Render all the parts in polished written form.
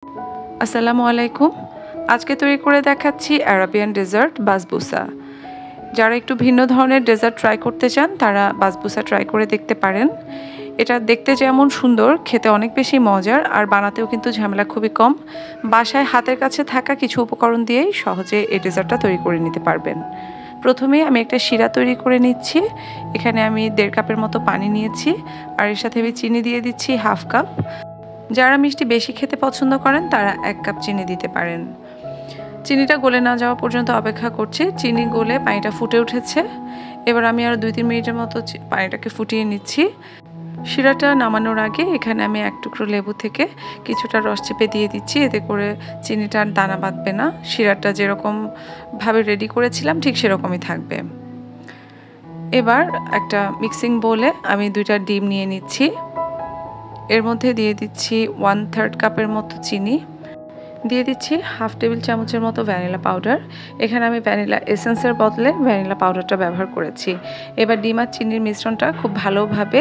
আসসালামু আলাইকুম। আজকে তৈরি করে দেখাচ্ছি আরাবিয়ান ডেজার্ট বাসবুসা। যারা একটু ভিন্ন ধরনের ডেজার্ট ট্রাই করতে চান তারা বাসবুসা ট্রাই করে দেখতে পারেন। এটা দেখতে যেমন সুন্দর, খেতে অনেক বেশি মজার, আর বানাতেও কিন্তু ঝামেলা খুবই কম। বাসায় হাতের কাছে থাকা কিছু উপকরণ দিয়েই সহজে এই ডেজার্টটা তৈরি করে নিতে পারবেন। প্রথমে আমি একটা শিরা তৈরি করে নিচ্ছি। এখানে আমি 1.5 কাপের মতো পানি নিয়েছি, আর এর সাথে আমি চিনি দিয়ে দিচ্ছি 1/2 কাপ। যারা মিষ্টি বেশি খেতে পছন্দ করেন তারা 1 কাপ চিনি দিতে পারেন। চিনিটা গলে না যাওয়া পর্যন্ত অপেক্ষা করছি। চিনি গলে পানিটা ফুটে উঠেছে। এবার আমি আরও 2-3 মিনিটের মতো পানিটাকে ফুটিয়ে নিচ্ছি। শিরাটা নামানোর আগে এখানে আমি 1 টুকরো লেবু থেকে কিছুটা রস চেপে দিয়ে দিচ্ছি, এতে করে চিনিটার দানা বাঁধবে না। শিরাটা যেরকমভাবে রেডি করেছিলাম ঠিক সেরকমই থাকবে। এবার একটা মিক্সিং বোলে আমি 2টা ডিম নিয়ে নিচ্ছি। এর মধ্যে দিয়ে দিচ্ছি 1/3 কাপের মতো চিনি, দিয়ে দিচ্ছি 1/2 টেবিল চামচের মতো ভ্যানিলা পাউডার। এখানে আমি ভ্যানিলা এসেন্সের বদলে ভ্যানিলা পাউডারটা ব্যবহার করেছি। এবার ডিম আর চিনির মিশ্রণটা খুব ভালোভাবে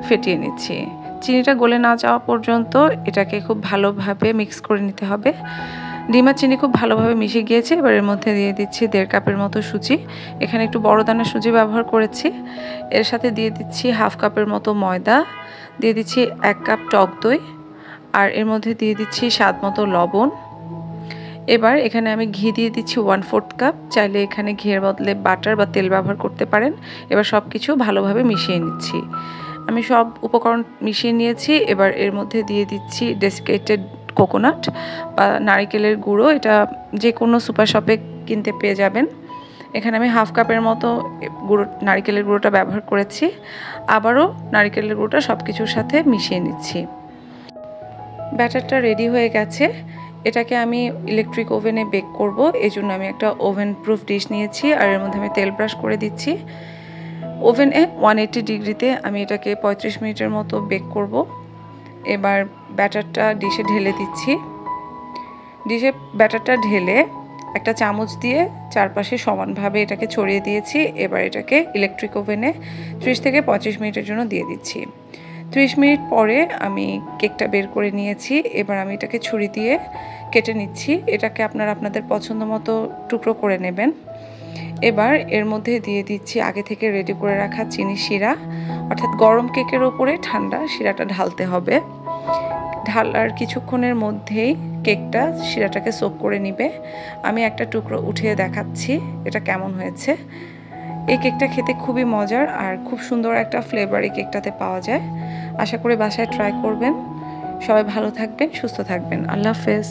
ফেটিয়ে নিচ্ছি। চিনিটা গলে না যাওয়া পর্যন্ত এটাকে খুব ভালোভাবে মিক্স করে নিতে হবে। ডিম আর চিনি খুব ভালোভাবে মিশে গিয়েছে। এবার এর মধ্যে দিয়ে দিচ্ছি 1.5 কাপের মতো সুজি। এখানে একটু বড় দানা সুজি ব্যবহার করেছি। এর সাথে দিয়ে দিচ্ছি 1/2 কাপের মতো ময়দা, দিয়ে দিচ্ছি 1 কাপ টক দই, আর এর মধ্যে দিয়ে দিচ্ছি স্বাদ মতো লবণ। এবার এখানে আমি ঘি দিয়ে দিচ্ছি 1/4 কাপ। চাইলে এখানে ঘিয়ের বদলে বাটার বা তেল ব্যবহার করতে পারেন। এবার সব কিছু ভালোভাবে মিশিয়ে নিচ্ছি। আমি সব উপকরণ মিশিয়ে নিয়েছি। এবার এর মধ্যে দিয়ে দিচ্ছি ডেসিকেটেড কোকোনাট বা নারিকেলের গুঁড়ো। এটা যে কোনো সুপার শপে কিনতে পেয়ে যাবেন। এখানে আমি 1/2 কাপের মতো নারিকেলের গুঁড়োটা ব্যবহার করেছি। আবারও নারিকেলের গুঁড়োটা সব কিছুর সাথে মিশিয়ে নিচ্ছি। ব্যাটারটা রেডি হয়ে গেছে। এটাকে আমি ইলেকট্রিক ওভেনে বেক করব। এজন্য আমি একটা ওভেন প্রুফ ডিশ নিয়েছি, আর এর মধ্যে আমি তেল ব্রাশ করে দিচ্ছি। ওভেনে 180 ডিগ্রিতে আমি এটাকে 35 মিনিটের মতো বেক করব। এবার ব্যাটারটা ডিশে ঢেলে দিচ্ছি। ডিশে ব্যাটারটা ঢেলে একটা চামচ দিয়ে চারপাশে সমানভাবে এটাকে ছড়িয়ে দিয়েছি। এবার এটাকে ইলেকট্রিক ওভেনে 30 থেকে 35 মিনিটের জন্য দিয়ে দিচ্ছি। 30 মিনিট পরে আমি কেকটা বের করে নিয়েছি। এবার আমি এটাকে ছুরি দিয়ে কেটে নিচ্ছি। এটাকে আপনারা আপনাদের পছন্দ মতো টুকরো করে নেবেন। এবার এর মধ্যে দিয়ে দিচ্ছি আগে থেকে রেডি করে রাখা চিনি শিরা, অর্থাৎ গরম কেকের ওপরে ঠান্ডা শিরাটা ঢালতে হবে। ঢালার কিছুক্ষণের মধ্যেই কেকটা শিরাটাকে সোক করে নিবে। আমি একটা টুকরো উঠিয়ে দেখাচ্ছি এটা কেমন হয়েছে। এই কেকটা খেতে খুবই মজার আর খুব সুন্দর একটা ফ্লেভার এই কেকটাতে পাওয়া যায়। আশা করি বাসায় ট্রাই করবেন। সবাই ভালো থাকবেন, সুস্থ থাকবেন। আল্লাহ হাফেজ।